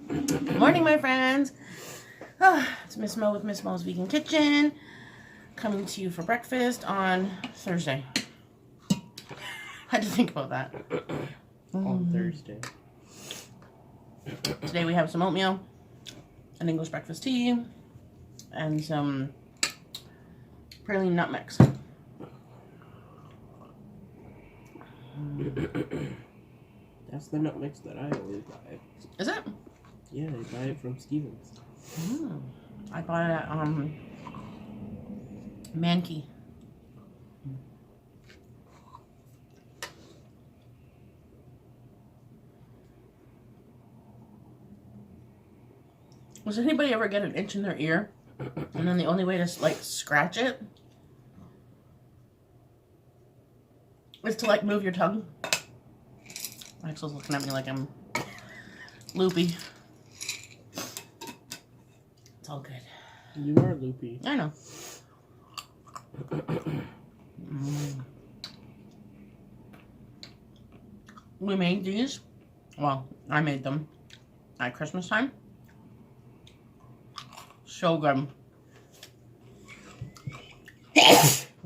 Good morning, my friends. It's Miss Mo with Miss Mo's Vegan Kitchen, coming to you for breakfast on Thursday. Had to think about that. On Thursday. Today we have some oatmeal, an English breakfast tea, and some praline nut mix. That's the nut mix that I always buy. Is it? Yeah, I buy it from Stevens. I bought it at Mankey. Does anybody ever get an itch in their ear, and then the only way to like scratch it is to like move your tongue? Axel's looking at me like I'm loopy. It's all good. You are loopy. I know. We made these. Well, I made them at Christmas time. So good.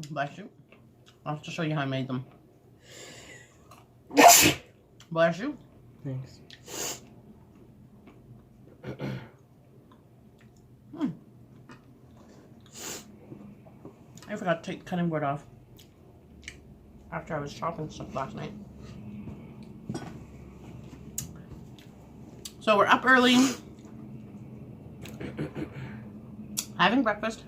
Bless you. I'll have to show you how I made them. Bless you. Thanks. I forgot to take the cutting board off after I was chopping stuff last night. So we're up early, having breakfast.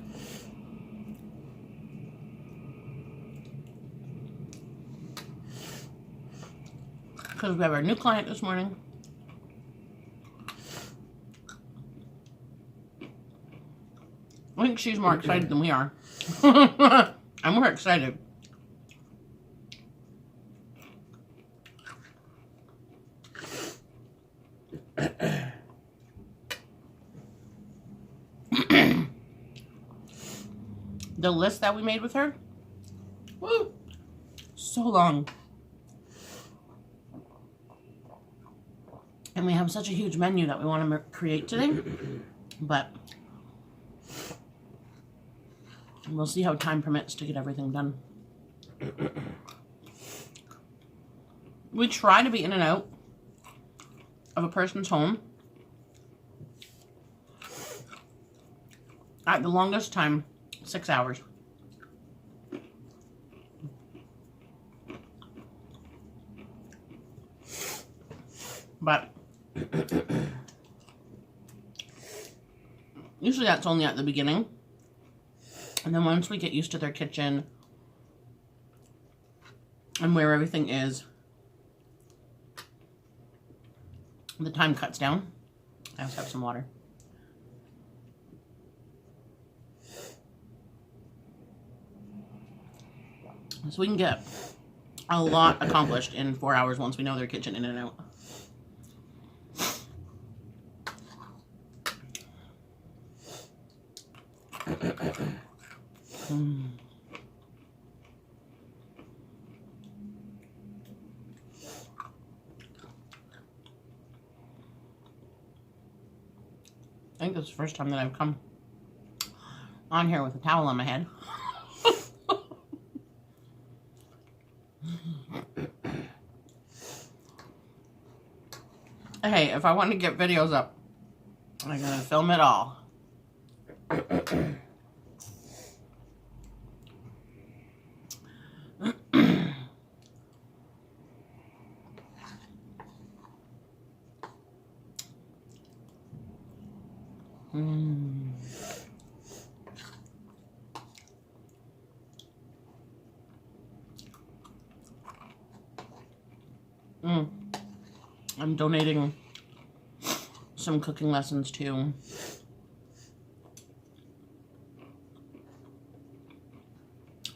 Because we have our new client this morning. I think she's more excited than we are. I'm more excited. The list that we made with her, woo, so long. And we have such a huge menu that we want to create today, but we'll see how time permits to get everything done. We try to be in and out of a person's home at the longest time, 6 hours. But usually that's only at the beginning. And then once we get used to their kitchen and where everything is, the time cuts down. I also have some water. So we can get a lot accomplished in 4 hours once we know their kitchen in and out. I think this is the first time that I've come on here with a towel on my head. Hey, if I want to get videos up, I'm gonna film it all. I'm donating some cooking lessons to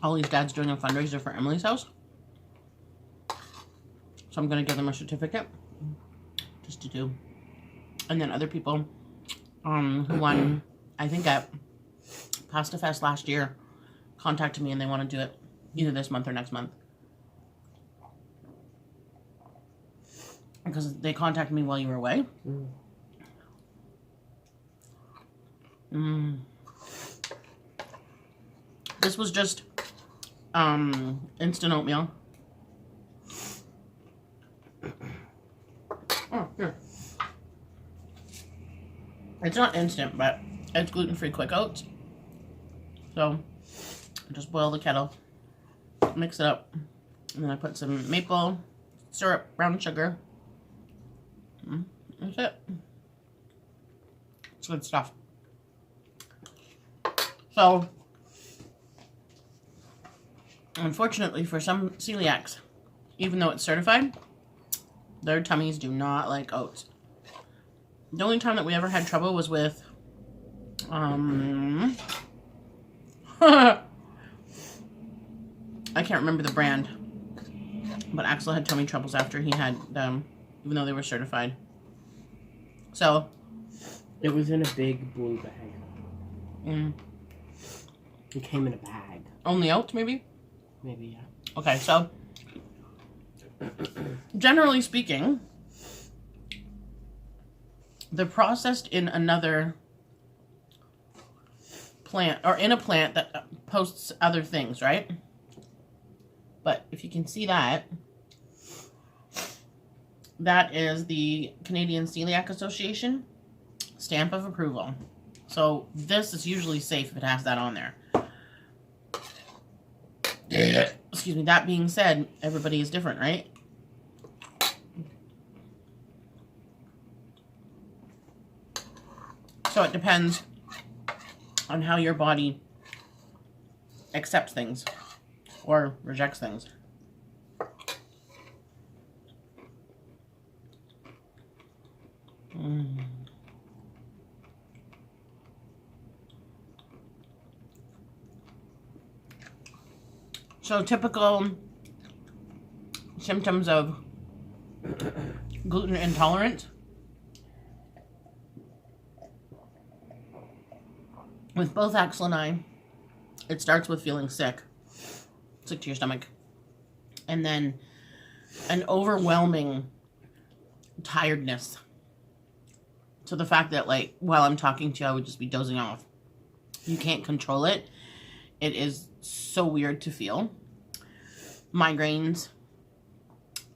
Ollie's dad's doing a fundraiser for Emily's house. So I'm going to give them a certificate just to do. And then other people who won, I think at Pasta Fest last year, contacted me and they want to do it either this month or next month. Because they contacted me while you were away. This was just instant oatmeal. Oh, here. It's not instant, but it's gluten-free quick oats. So, just boil the kettle, mix it up, and then I put some maple syrup, brown sugar. That's it. It's good stuff. So, unfortunately for some celiacs, even though it's certified, their tummies do not like oats. The only time that we ever had trouble was with, I can't remember the brand, but Axel had tummy troubles after he had them, even though they were certified. So, it was in a big blue bag. It came in a bag. Only oats, maybe? Maybe, yeah. Okay, so, generally speaking, they're processed in another plant, or in a plant that posts other things, right? But if you can see that, that is the Canadian Celiac Association stamp of approval. So this is usually safe if it has that on there. Excuse me. That being said, everybody is different, right? So it depends on how your body accepts things or rejects things. So typical symptoms of gluten intolerance. With both Axel and I, it starts with feeling sick to your stomach. And then an overwhelming tiredness. So the fact that, like, while I'm talking to you, I would just be dozing off. You can't control it. It is so weird to feel. Migraines.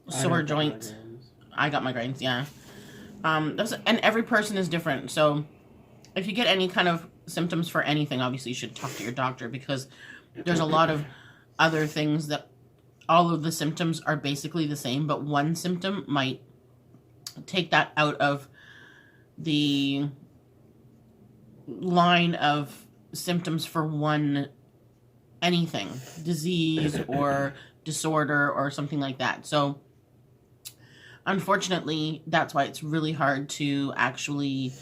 Sore joints. I got migraines, yeah. And every person is different. So if you get any kind of symptoms for anything, obviously you should talk to your doctor, because there's a lot of other things that all of the symptoms are basically the same, but one symptom might take that out of the line of symptoms for one anything, disease or disorder or something like that. So unfortunately, that's why it's really hard to actually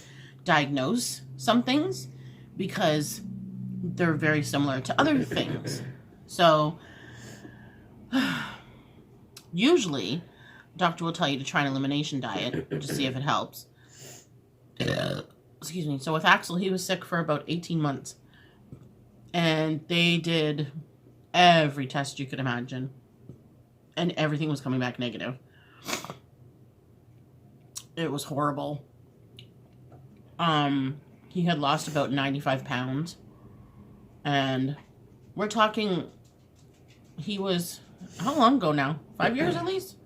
diagnose some things, because they're very similar to other things. So usually doctor will tell you to try an elimination diet to see if it helps. Excuse me. So with Axel, he was sick for about 18 months. And they did every test you could imagine. And everything was coming back negative. It was horrible. He had lost about 95 pounds. And we're talking, he was, how long ago now? 5 years at least?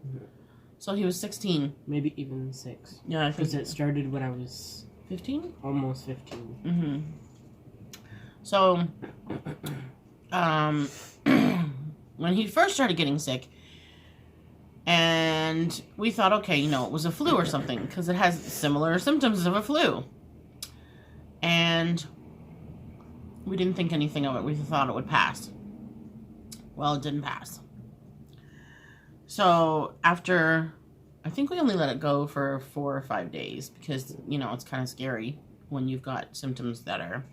So he was 16. Maybe even 6. Yeah, I think. Because it started when I was 15? Almost 15. Mm-hmm. So, when he first started getting sick, and we thought, okay, you know, it was a flu or something, because it has similar symptoms of a flu. And we didn't think anything of it. We thought it would pass. Well, it didn't pass. So after, I think we only let it go for 4 or 5 days, because, you know, it's kind of scary when you've got symptoms that are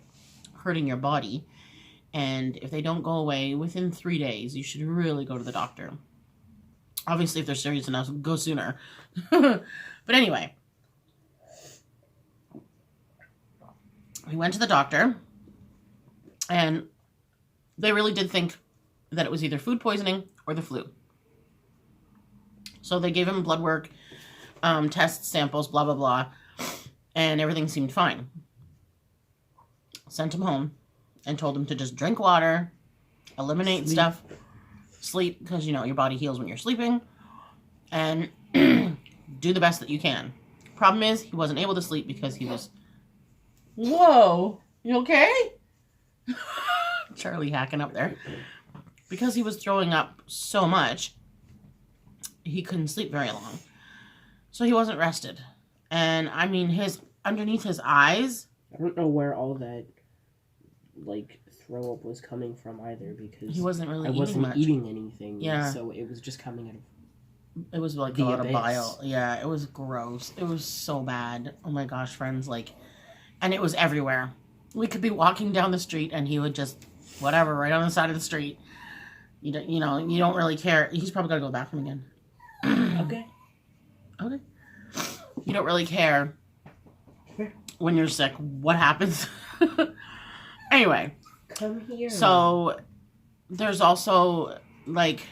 hurting your body. And if they don't go away within 3 days, you should really go to the doctor. Obviously, if they're serious enough, go sooner. But anyway, we went to the doctor, and they really did think that it was either food poisoning or the flu. So they gave him blood work, tests, samples, blah, blah, blah, and everything seemed fine. sent him home and told him to just drink water, eliminate stuff, sleep, because, you know, your body heals when you're sleeping, and do the best that you can. Problem is, he wasn't able to sleep because he was... Whoa! You okay? Charlie hacking up there. Because he was throwing up so much, he couldn't sleep very long. So he wasn't rested. And, I mean, underneath his eyes... I don't know where all that, like, throw up was coming from either, because... He wasn't really eating anything. Yeah. So it was just coming out of... It was like a lot of bile. Yeah, it was gross. It was so bad. Oh my gosh, friends. Like, and it was everywhere. We could be walking down the street and he would just, whatever, right on the side of the street. You don't really care. He's probably got to go to the bathroom again. Okay. Okay. You don't really care when you're sick what happens. Anyway. Come here. So, there's also, like...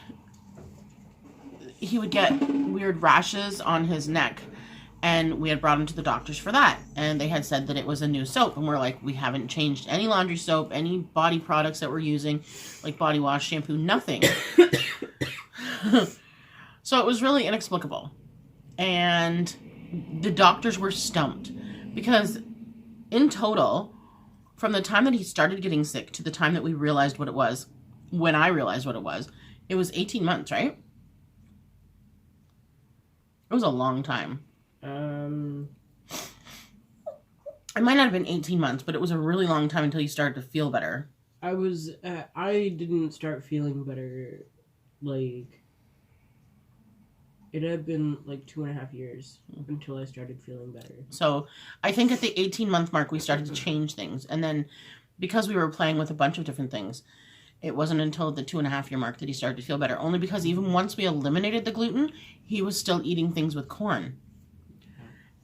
he would get weird rashes on his neck, and we had brought him to the doctors for that, and they had said that it was a new soap, and we're like, we haven't changed any laundry soap, any body products that we're using, like body wash, shampoo, nothing. So it was really inexplicable, and the doctors were stumped, because in total, from the time that he started getting sick to the time that we realized what it was, when I realized what it was 18 months, right? It was a long time. It might not have been 18 months, but it was a really long time until you started to feel better. I didn't start feeling better, like, it had been, like, 2.5 years until I started feeling better. So, I think at the 18-month mark, we started to change things. And then, because we were playing with a bunch of different things, it wasn't until the 2.5-year mark that he started to feel better. Only because even once we eliminated the gluten, he was still eating things with corn.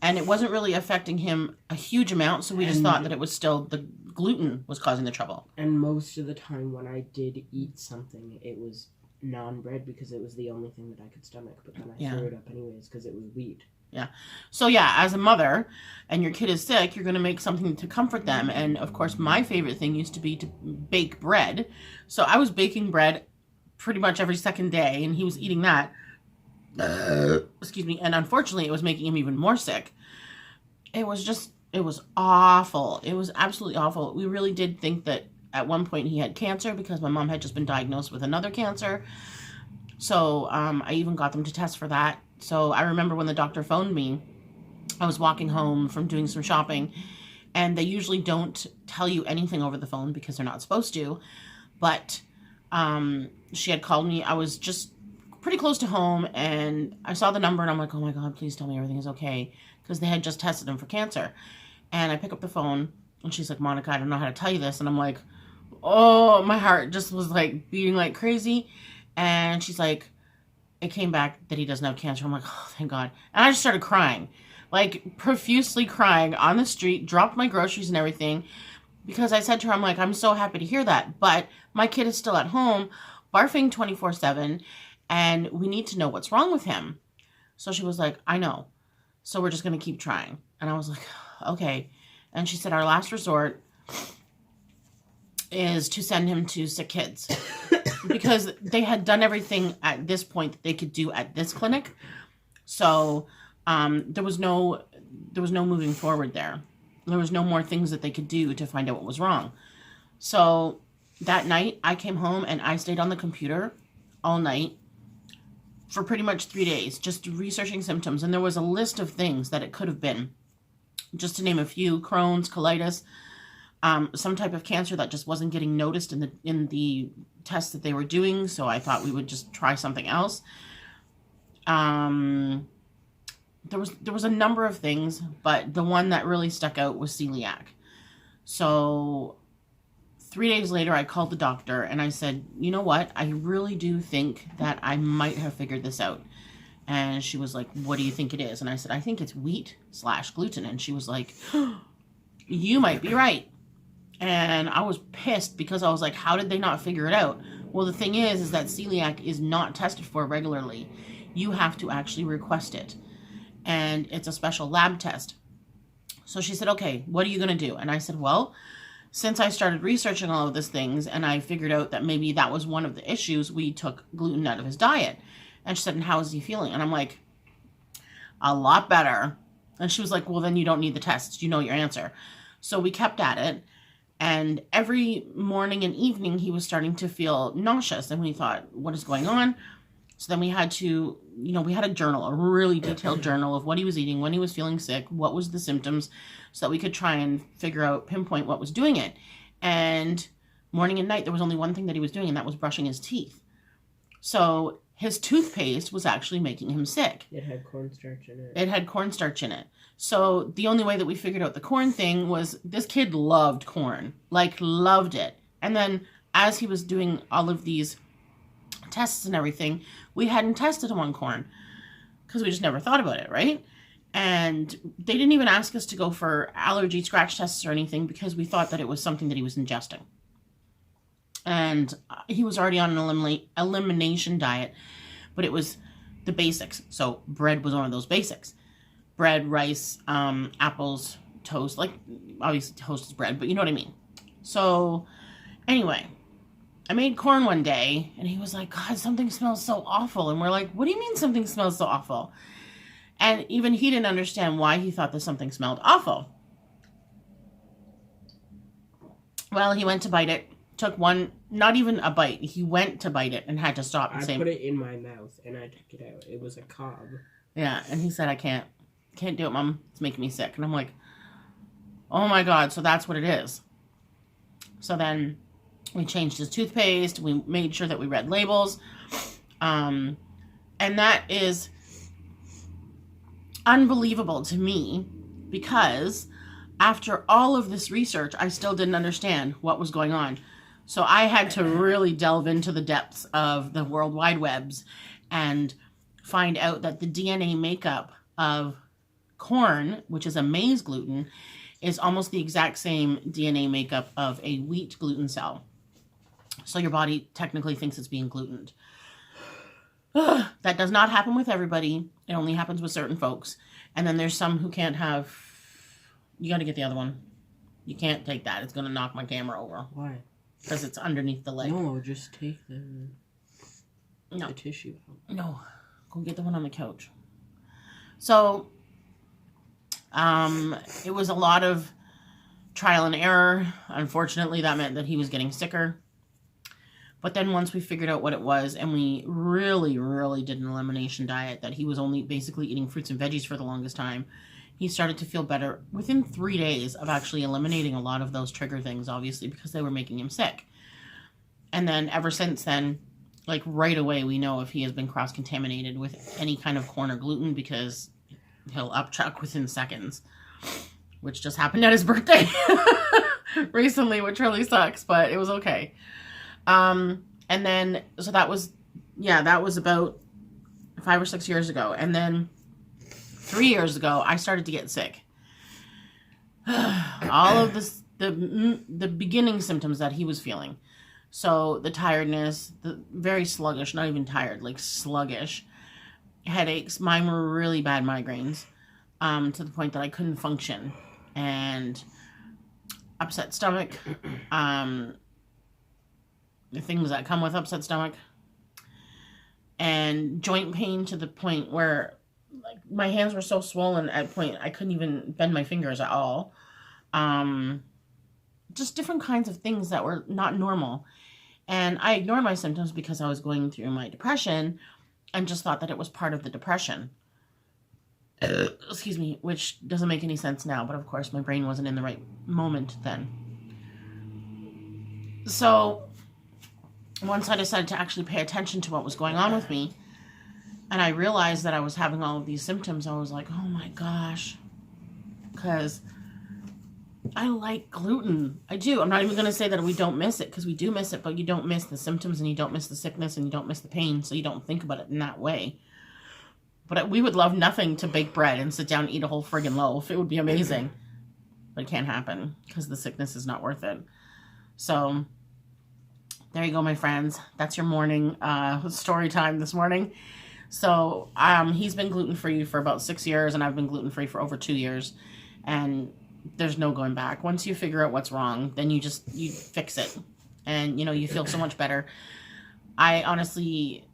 And it wasn't really affecting him a huge amount, so we just thought that it was still the gluten was causing the trouble. And most of the time when I did eat something, it was non-bread because it was the only thing that I could stomach. But then I threw it up anyways because it was wheat. Yeah. So yeah, as a mother, and your kid is sick, you're going to make something to comfort them. And of course, my favorite thing used to be to bake bread. So I was baking bread pretty much every second day, and he was eating that. Excuse me. And unfortunately, it was making him even more sick. It was awful. It was absolutely awful. We really did think that at one point he had cancer because my mom had just been diagnosed with another cancer. So I even got them to test for that. So I remember when the doctor phoned me, I was walking home from doing some shopping, and they usually don't tell you anything over the phone because they're not supposed to. But she had called me. I was just pretty close to home, and I saw the number, and I'm like, oh my God, please tell me everything is okay, because they had just tested him for cancer. And I pick up the phone, and she's like, Monica, I don't know how to tell you this. And I'm like, oh, my heart just was like beating like crazy. And she's like, it came back that he doesn't have cancer. I'm like, oh, thank God. And I just started crying, like profusely crying on the street, dropped my groceries and everything, because I said to her, I'm like, I'm so happy to hear that, but my kid is still at home barfing 24/7, and we need to know what's wrong with him. So she was like, I know. So we're just going to keep trying. And I was like, okay. And she said, our last resort is to send him to sick kids. Because they had done everything at this point that they could do at this clinic. So there was no moving forward there. There was no more things that they could do to find out what was wrong. So that night I came home and I stayed on the computer all night for pretty much 3 days, just researching symptoms. And there was a list of things that it could have been. Just to name a few: Crohn's, colitis, some type of cancer that just wasn't getting noticed in the tests that they were doing. So I thought we would just try something else. There was a number of things, but the one that really stuck out was celiac. So 3 days later, I called the doctor and I said, you know what? I really do think that I might have figured this out. And she was like, what do you think it is? And I said, I think it's wheat/gluten. And she was like, you might be right. And I was pissed because I was like, how did they not figure it out? Well, the thing is that celiac is not tested for regularly. You have to actually request it. And it's a special lab test. So she said, okay, what are you going to do? And I said, well, since I started researching all of these things and I figured out that maybe that was one of the issues, we took gluten out of his diet. And she said, and how is he feeling? And I'm like, a lot better. And she was like, well, then you don't need the test. You know your answer. So we kept at it. And every morning and evening, he was starting to feel nauseous. And we thought, what is going on? So then we had to, we had a journal, a really detailed journal of what he was eating, when he was feeling sick, what was the symptoms, so that we could try and pinpoint what was doing it. And morning and night, there was only one thing that he was doing, and that was brushing his teeth. So his toothpaste was actually making him sick. It had cornstarch in it. It had cornstarch in it. So the only way that we figured out the corn thing was this kid loved corn, like loved it. And then as he was doing all of these tests and everything, we hadn't tested him on corn because we just never thought about it, right? And they didn't even ask us to go for allergy scratch tests or anything because we thought that it was something that he was ingesting. And he was already on an elimination diet, but it was the basics. So bread was one of those basics. Bread, rice, apples, toast. Like, obviously toast is bread, but you know what I mean. So, anyway, I made corn one day, and he was like, God, something smells so awful. And we're like, what do you mean something smells so awful? And even he didn't understand why he thought that something smelled awful. Well, he went to bite it. Took one, not even a bite. He went to bite it and had to stop and say, I put it in my mouth, and I took it out. It was a cob. Yeah, and he said, I can't do it, Mom. It's making me sick. And I'm like, oh my God, so that's what it is. So then we changed his toothpaste. We made sure that we read labels. And that is unbelievable to me because after all of this research, I still didn't understand what was going on. So I had to really delve into the depths of the World Wide Webs and find out that the DNA makeup of corn, which is a maize gluten, is almost the exact same DNA makeup of a wheat gluten cell. So your body technically thinks it's being glutened. That does not happen with everybody. It only happens with certain folks. And then there's some who can't have... You got to get the other one. You can't take that. It's going to knock my camera over. Why? Because it's underneath the leg. No, just take the tissue out. No. Go get the one on the couch. So, it was a lot of trial and error. Unfortunately, that meant that he was getting sicker. But then once we figured out what it was, and we really, really did an elimination diet, that he was only basically eating fruits and veggies for the longest time, he started to feel better within 3 days of actually eliminating a lot of those trigger things, obviously, because they were making him sick. And then ever since then, like right away, we know if he has been cross-contaminated with any kind of corn or gluten because he'll upchuck within seconds, which just happened at his birthday recently, which really sucks, but it was okay. And then, so that was about 5 or 6 years ago. And then 3 years ago, I started to get sick. All of this, the beginning symptoms that he was feeling. So the tiredness, the very sluggish, not even tired, like sluggish. Headaches. Mine were really bad migraines, to the point that I couldn't function. And upset stomach. The things that come with upset stomach. And joint pain to the point where like my hands were so swollen at a point I couldn't even bend my fingers at all. Just different kinds of things that were not normal. And I ignored my symptoms because I was going through my depression and just thought that it was part of the depression. Excuse me, which doesn't make any sense now, but of course my brain wasn't in the right moment then. So once I decided to actually pay attention to what was going on with me, and I realized that I was having all of these symptoms, I was like, oh my gosh. Because I like gluten. I do. I'm not even going to say that we don't miss it, because we do miss it, but you don't miss the symptoms, and you don't miss the sickness, and you don't miss the pain, so you don't think about it in that way. But we would love nothing to bake bread and sit down and eat a whole friggin' loaf. It would be amazing. But it can't happen, because the sickness is not worth it. So there you go, my friends. That's your morning story time this morning. So he's been gluten-free for about 6 years, and I've been gluten-free for over 2 years. And there's no going back. Once you figure out what's wrong, then you fix it. And, you know, you feel so much better. I honestly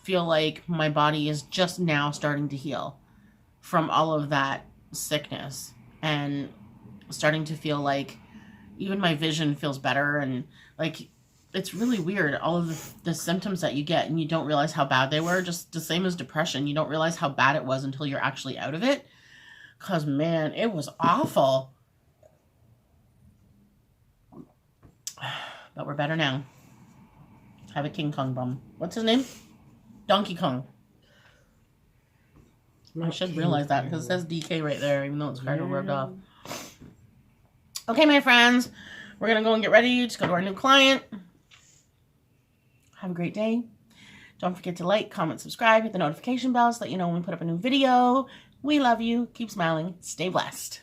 feel like my body is just now starting to heal from all of that sickness, and starting to feel like even my vision feels better. And like, it's really weird, all of the symptoms that you get and you don't realize how bad they were. Just the same as depression, you don't realize how bad it was until you're actually out of it, because man, it was awful. But we're better now. Have a King Kong bum. What's his name? Donkey Kong. I should realize that because it says DK right there, even though it's kind of rubbed off. Okay, my friends, we're going to go and get ready to go to our new client. Have a great day. Don't forget to like, comment, subscribe, hit the notification bell so that you know when we put up a new video. We love you. Keep smiling. Stay blessed.